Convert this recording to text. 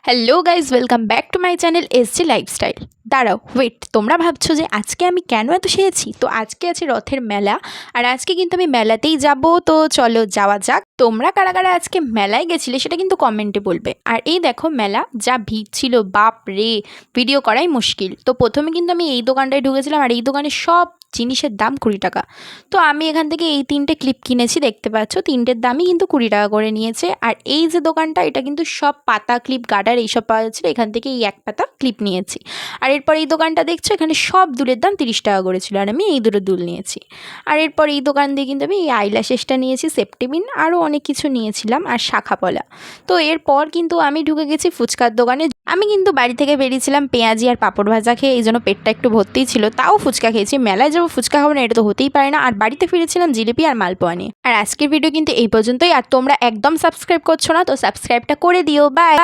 Hello guys, welcome back to my channel SG lifestyle. দাঁড়াও, wait, তোমরা ভাবছো যে আজকে আমি কেন এত সেরেছি? তো আজকে আছে রথের মেলা, আর আজকে কিন্তু আমি মেলাতেই যাব। তো চলো যাওয়া যাক। তোমরা কারা কারা আজকে মেলায় গেছিলে সেটা কিন্তু কমেন্টে বলবে। আর এই দেখো মেলা, যা ভিড় ছিল বাপ রে, ভিডিও করাই মুশকিল। তো প্রথমে কিন্তু আমি এই দোকানটায় ঢুকেছিলাম, আর এই দোকানে সব জিনিসের দাম 20 টাকা। তো আমি এখান থেকে এই 3টে ক্লিপ কিনেছি, দেখতে পাচ্ছ 3টের দামই কিন্তু 20 টাকা করে নিয়েছে। আর এই যে দোকানটা, এটা কিন্তু সব পাতা ক্লিপ গার্ডার এইসব পাওয়া যাচ্ছিলো, এখান থেকে এই এক পাতা ক্লিপ নিয়েছি। আর এরপর এই দোকানটা দেখছো, এখানে সব দুলের দাম 30 টাকা করে ছিল, আর আমি এই দুটো দুল নিয়েছি। আর এরপর এই দোকান দিয়ে কিন্তু আমি এই আইল্যাশেসটা নিয়েছি, সেফটিবিন, আরও অনেক কিছু নিয়েছিলাম, আর শাখাপলা। তো এরপর কিন্তু আমি ঢুকে গেছি ফুচকার দোকানে। আমি কিন্তু বাড়ি থেকে বেরিয়েছিলাম পেঁয়াজি আর পাঁপড় ভাজা খেয়ে, এই জন্য পেটটা একটু ভর্তিই ছিল, তাও ফুচকা খেয়েছি। মেলায় যাবো ফুচকা খাবো না, এটা তো হতেই পারে না। আর বাড়িতে ফিরেছিলাম জিলিপি আর মালপোয়া নিয়ে। আর আজকের ভিডিও কিন্তু এই পর্যন্তই। আর তোমরা একদম সাবস্ক্রাইব করছো না, তো সাবস্ক্রাইবটা করে দিও। বাই।